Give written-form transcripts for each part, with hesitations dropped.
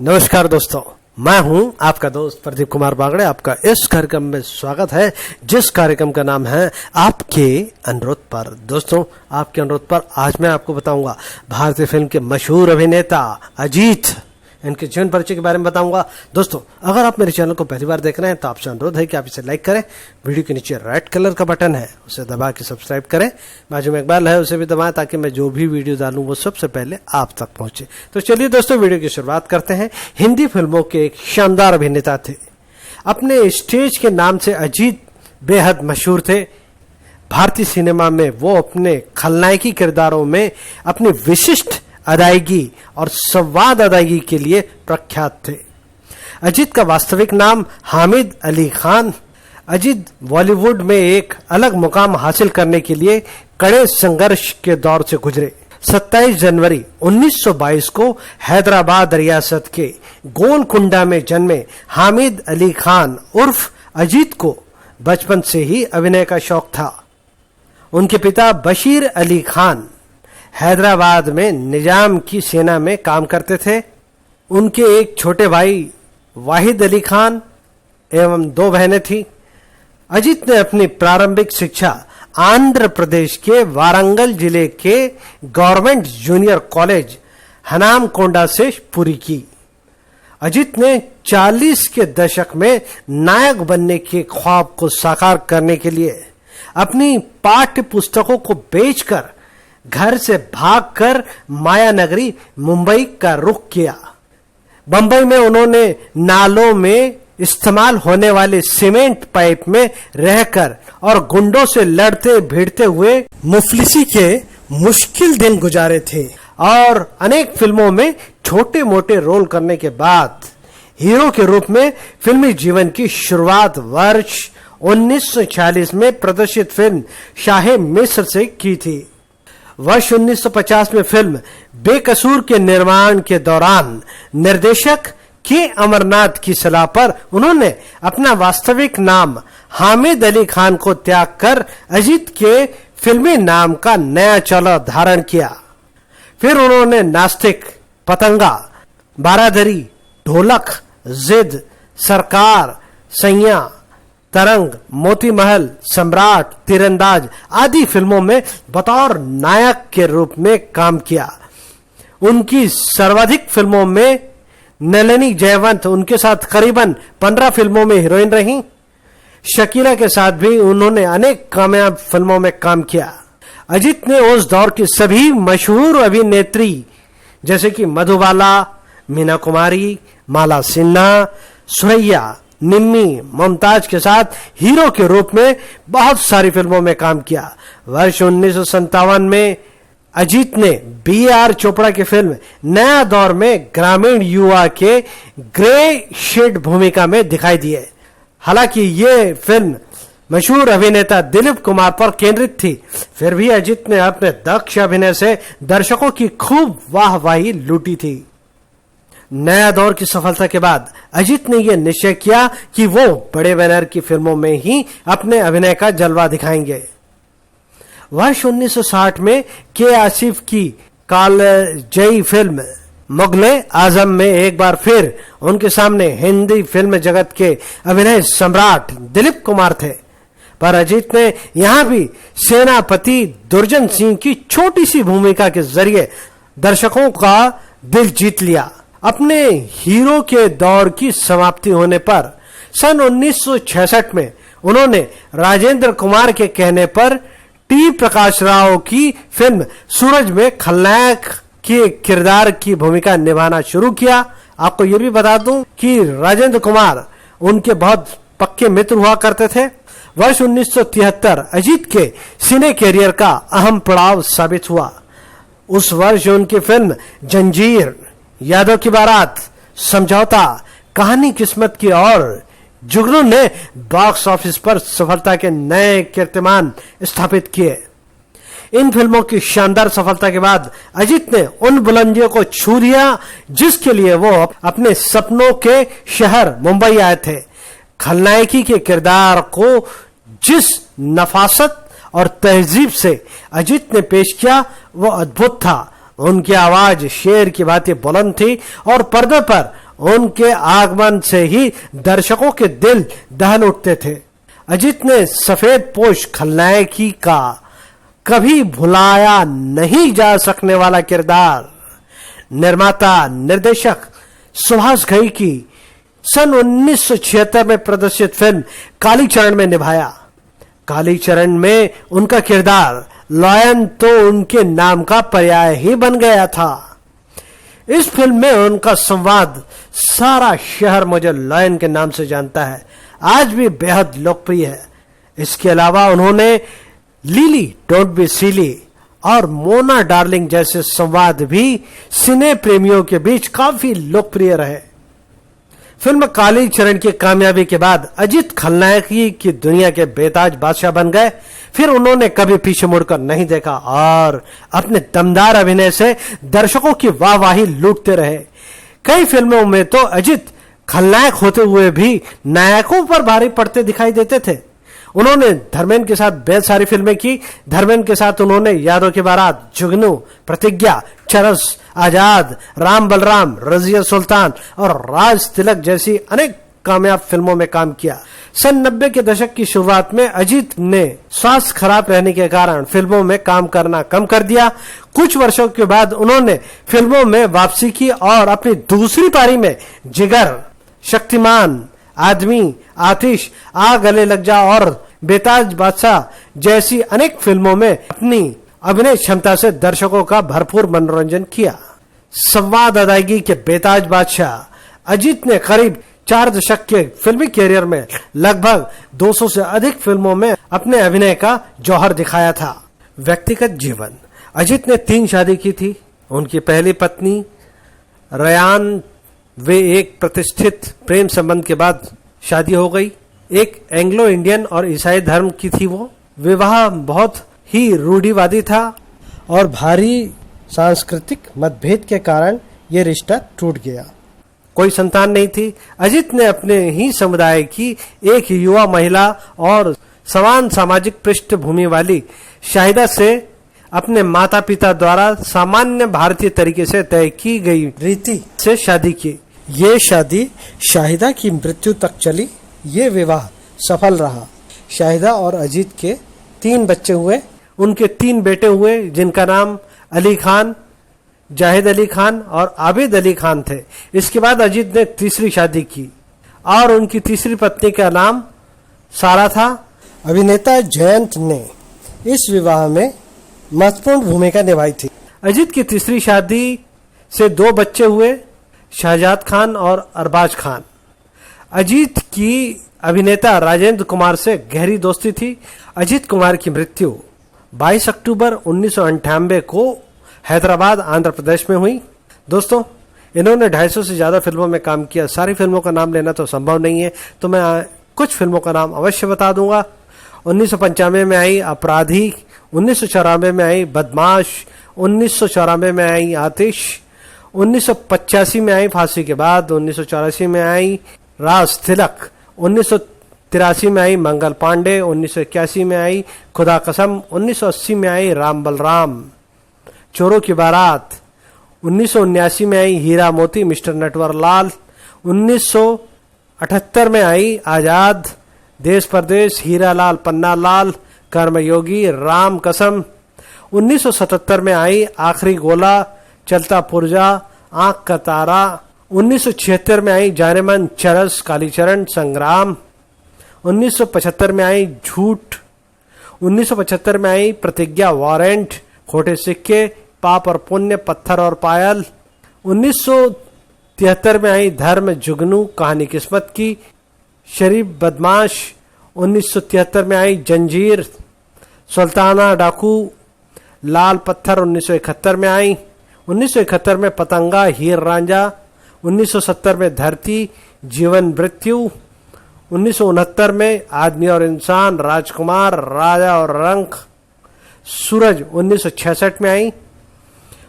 नमस्कार दोस्तों, मैं हूं आपका दोस्त प्रदीप कुमार बागड़े। आपका इस कार्यक्रम में स्वागत है, जिस कार्यक्रम का नाम है आपके अनुरोध पर। दोस्तों, आपके अनुरोध पर आज मैं आपको बताऊंगा भारतीय फिल्म के मशहूर अभिनेता अजीत, इनके जीवन परिचय के बारे में बताऊंगा। दोस्तों, अगर आप मेरे चैनल को पहली बार देख रहे हैं तो आपसे अनुरोध है कि आप इसे लाइक करें। वीडियो के नीचे रेड कलर का बटन है, उसे दबा के सब्सक्राइब करें। बाजू में एक बेल है, उसे भी दबाएं ताकि मैं जो भी वीडियो डालूं वो सबसे पहले आप तक पहुंचे। तो चलिए दोस्तों, वीडियो की शुरुआत करते हैं। हिंदी फिल्मों के एक शानदार अभिनेता थे। अपने स्टेज के नाम से अजीत बेहद मशहूर थे। भारतीय सिनेमा में वो अपने खलनायकी किरदारों में अपनी विशिष्ट अदायगी और संवाद अदायगी के लिए प्रख्यात थे। अजीत का वास्तविक नाम हामिद अली खान। अजीत बॉलीवुड में एक अलग मुकाम हासिल करने के लिए कड़े संघर्ष के दौर से गुजरे। 27 जनवरी 1922 को हैदराबाद रियासत के गोलकुंडा में जन्मे हामिद अली खान उर्फ अजीत को बचपन से ही अभिनय का शौक था। उनके पिता बशीर अली खान हैदराबाद में निजाम की सेना में काम करते थे। उनके एक छोटे भाई वाहिद अली खान एवं 2 बहनें थीं। अजीत ने अपनी प्रारंभिक शिक्षा आंध्र प्रदेश के वारंगल जिले के गवर्नमेंट जूनियर कॉलेज हनामकोंडा से पूरी की। अजीत ने 40 के दशक में नायक बनने के ख्वाब को साकार करने के लिए अपनी पाठ्य पुस्तकों को बेचकर घर से भागकर माया नगरी मुंबई का रुख किया। बंबई में उन्होंने नालों में इस्तेमाल होने वाले सीमेंट पाइप में रहकर और गुंडों से लड़ते भिड़ते हुए मुफलिसी के मुश्किल दिन गुजारे थे और अनेक फिल्मों में छोटे मोटे रोल करने के बाद हीरो के रूप में फिल्मी जीवन की शुरुआत वर्ष 1946 में प्रदर्शित फिल्म शाहे मिस्र से की थी। वर्ष 1950 में फिल्म बेकसूर के निर्माण के दौरान निर्देशक के अमरनाथ की सलाह पर उन्होंने अपना वास्तविक नाम हामिद अली खान को त्याग कर अजीत के फिल्मी नाम का नया चौला धारण किया। फिर उन्होंने नास्तिक, पतंगा, बारादरी, ढोलक, जिद, सरकार, सैया, तरंग, मोती महल, सम्राट, तीरंदाज आदि फिल्मों में बतौर नायक के रूप में काम किया। उनकी सर्वाधिक फिल्मों में नलिनी जयवंत उनके साथ करीबन 15 फिल्मों में हीरोइन रही। शकीला के साथ भी उन्होंने अनेक कामयाब फिल्मों में काम किया। अजीत ने उस दौर की सभी मशहूर अभिनेत्री जैसे कि मधुबाला, मीना कुमारी, माला सिन्हा, सुरैया, निम्मी, मुमताज के साथ हीरो के रूप में बहुत सारी फिल्मों में काम किया। वर्ष 1957 में अजीत ने B.R. चोपड़ा की फिल्म नया दौर में ग्रामीण युवा के ग्रे शेड भूमिका में दिखाई दिए। हालांकि ये फिल्म मशहूर अभिनेता दिलीप कुमार पर केंद्रित थी, फिर भी अजीत ने अपने दक्ष अभिनय से दर्शकों की खूब वाहवाही लूटी थी। नया दौर की सफलता के बाद अजीत ने यह निश्चय किया कि वो बड़े बैनर की फिल्मों में ही अपने अभिनय का जलवा दिखाएंगे। वर्ष 1960 में के आसिफ की कालजयी फिल्म मुगले आजम में एक बार फिर उनके सामने हिंदी फिल्म जगत के अभिनय सम्राट दिलीप कुमार थे, पर अजीत ने यहां भी सेनापति दुर्जन सिंह की छोटी सी भूमिका के जरिए दर्शकों का दिल जीत लिया। अपने हीरो के दौर की समाप्ति होने पर सन 1966 में उन्होंने राजेंद्र कुमार के कहने पर टी प्रकाश राव की फिल्म सूरज में खलनायक के किरदार की भूमिका निभाना शुरू किया। आपको ये भी बता दूं कि राजेंद्र कुमार उनके बहुत पक्के मित्र हुआ करते थे। वर्ष 1973 अजीत के सिने कैरियर का अहम पड़ाव साबित हुआ। उस वर्ष उनकी फिल्म जंजीर, यादव की बारात, समझौता, कहानी किस्मत की और जुगनू ने बॉक्स ऑफिस पर सफलता के नए कीर्तिमान स्थापित किए। इन फिल्मों की शानदार सफलता के बाद अजीत ने उन बुलंदियों को छू लिया जिसके लिए वो अपने सपनों के शहर मुंबई आए थे। खलनायकी के किरदार को जिस नफासत और तहजीब से अजीत ने पेश किया वो अद्भुत था। उनकी आवाज शेर की भांति बुलंद थी और पर्दे पर उनके आगमन से ही दर्शकों के दिल दहल उठते थे। अजित ने सफेद पोश खलनायकी का कभी भुलाया नहीं जा सकने वाला किरदार निर्माता निर्देशक सुभाष घई की सन 1976 में प्रदर्शित फिल्म कालीचरण में निभाया। कालीचरण में उनका किरदार लॉयन तो उनके नाम का पर्याय ही बन गया था। इस फिल्म में उनका संवाद सारा शहर मुझे लॉयन के नाम से जानता है आज भी बेहद लोकप्रिय है। इसके अलावा उन्होंने लिली डोंट बी सिली और मोना डार्लिंग जैसे संवाद भी सिने प्रेमियों के बीच काफी लोकप्रिय रहे। फिल्म कालीचरण की कामयाबी के बाद अजित खलनायकी की दुनिया के बेताज बादशाह बन गए। फिर उन्होंने कभी पीछे मुड़कर नहीं देखा और अपने दमदार अभिनय से दर्शकों की वाहवाही लूटते रहे। कई फिल्मों में तो अजित खलनायक होते हुए भी नायकों पर भारी पड़ते दिखाई देते थे। उन्होंने धर्मेंद्र के साथ बेहद सारी फिल्में की। धर्मेंद्र के साथ उन्होंने यादों की बारात, जुगनू, प्रतिज्ञा, चरस, आजाद, राम बलराम, रजिया सुल्तान और राज तिलक जैसी अनेक कामयाब फिल्मों में काम किया। सन 90 के दशक की शुरुआत में अजित ने स्वास्थ्य खराब रहने के कारण फिल्मों में काम करना कम कर दिया। कुछ वर्षों के बाद उन्होंने फिल्मों में वापसी की और अपनी दूसरी पारी में जिगर, शक्तिमान, आदमी, आतिश, आ गले लग जा और बेताज बादशाह जैसी अनेक फिल्मों में अपनी अभिनय क्षमता से दर्शकों का भरपूर मनोरंजन किया। संवाद अदायगी के बेताज बादशाह अजित ने करीब 4 दशक के फिल्मी कैरियर में लगभग 200 से अधिक फिल्मों में अपने अभिनय का जौहर दिखाया था। व्यक्तिगत जीवन, अजित ने 3 शादी की थी। उनकी पहली पत्नी रयान, वे एक प्रतिष्ठित प्रेम संबंध के बाद शादी हो गई। एक एंग्लो इंडियन और ईसाई धर्म की थी। वो विवाह बहुत ही रूढ़िवादी था और भारी सांस्कृतिक मतभेद के कारण ये रिश्ता टूट गया। कोई संतान नहीं थी। अजित ने अपने ही समुदाय की एक युवा महिला और समान सामाजिक पृष्ठभूमि वाली शाहिदा से अपने माता पिता द्वारा सामान्य भारतीय तरीके से तय की गई रीति से शादी की। ये शादी शाहिदा की मृत्यु तक चली। ये विवाह सफल रहा। शाहिदा और अजीत के 3 बच्चे हुए। उनके 3 बेटे हुए जिनका नाम अली खान, जाहिद अली खान और आबिद अली खान थे। इसके बाद अजीत ने तीसरी शादी की और उनकी तीसरी पत्नी का नाम सारा था। अभिनेता जयंत ने इस विवाह में महत्वपूर्ण भूमिका निभाई थी। अजीत की तीसरी शादी से 2 बच्चे हुए, शहजाद खान और अरबाज खान। अजीत की अभिनेता राजेंद्र कुमार से गहरी दोस्ती थी। अजीत कुमार की मृत्यु 22 अक्टूबर 1998 को हैदराबाद, आंध्र प्रदेश में हुई। दोस्तों, इन्होंने 250 से ज्यादा फिल्मों में काम किया। सारी फिल्मों का नाम लेना तो संभव नहीं है, तो मैं कुछ फिल्मों का नाम अवश्य बता दूंगा। 1995 में आई अपराधी, 1994 में आई बदमाश, 1994 में आई आतिश, 1985 में आई फांसी के बाद, 1984 में आई राज तिलक, 1983 में आई मंगल पांडे, 1981 में आई खुदा कसम, 1980 में आई राम बलराम, चोरों की बारात, 1979 में आई हीरा मोती, मिस्टर नटवरलाल, 1978 में आई आजाद, देश परदेश, हीरा लाल पन्ना लाल, कर्मयोगी, राम कसम, 1977 में आई आखिरी गोला, चलता पुर्जा, आंख का तारा, 1976 में आई जानेमन, चरस, कालीचरण, संग्राम, 1975 में आई झूठ, 1975 में आई प्रतिज्ञा, वारंट, खोटे सिक्के, पाप और पुण्य, पत्थर और पायल, 1973 में आई धर्म, जुगनू, कहानी किस्मत की, शरीफ बदमाश, 1973 में आई जंजीर, सुल्ताना डाकू, लाल पत्थर 1971 में आई, 1971 में पतंगा, हीर रांझा, 1970 में धरती, जीवन मृत्यु, 1969 में आदमी और इंसान, राजकुमार, राजा और रंक, सूरज 1966 में आई,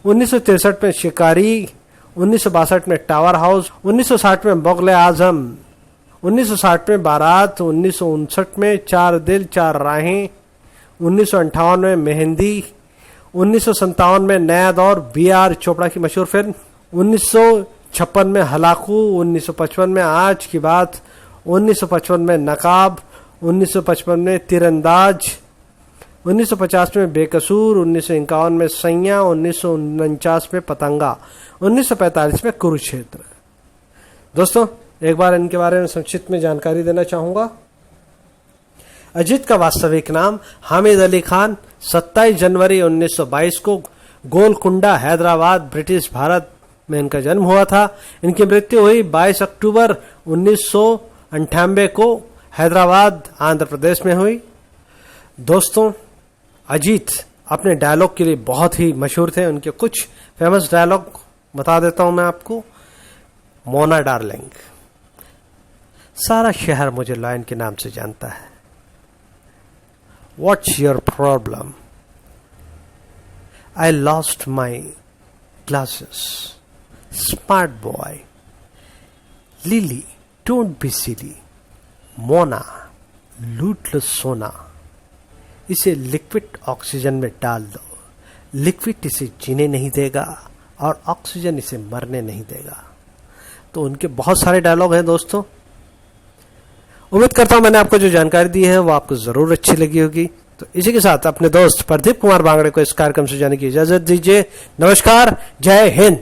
1963 में शिकारी, 1962 में टावर हाउस, 1960 में मुगल आजम, 1960 में बारात, 1959 में 4 दिल 4 राहें, 1958 में मेहंदी, 1957 में नया दौर, बी आर चोपड़ा की मशहूर फिल्म, 1956 में हलाकू, 1955 में आज की बात, 1955 में नकाब, 1955 में तीरंदाज, 1950 में बेकसूर, 1951 में सैया, 1949 में पतंगा, 1945 में कुरुक्षेत्र। दोस्तों एक बार इनके बारे में संक्षिप्त में जानकारी देना चाहूंगा। अजीत का वास्तविक नाम हामिद अली खान, 27 जनवरी 1922 को गोलकुंडा, हैदराबाद, ब्रिटिश भारत में इनका जन्म हुआ था। इनकी मृत्यु हुई 22 अक्टूबर 1998 को हैदराबाद, आंध्र प्रदेश में हुई। दोस्तों अजीत अपने डायलॉग के लिए बहुत ही मशहूर थे। उनके कुछ फेमस डायलॉग बता देता हूं मैं आपको। मोना डार्लिंग, सारा शहर मुझे लायन के नाम से जानता है। What's your problem? I lost my glasses. Smart boy. Lily, don't be silly. Mona, लूट लो सोना। इसे लिक्विड ऑक्सीजन में डाल दो। लिक्विड इसे जीने नहीं देगा और ऑक्सीजन इसे मरने नहीं देगा। तो उनके बहुत सारे डायलॉग हैं दोस्तों। उम्मीद करता हूं मैंने आपको जो जानकारी दी है वो आपको जरूर अच्छी लगी होगी। तो इसी के साथ अपने दोस्त प्रदीप कुमार बांगड़े को इस कार्यक्रम से जाने की इजाजत दीजिए। नमस्कार, जय हिंद।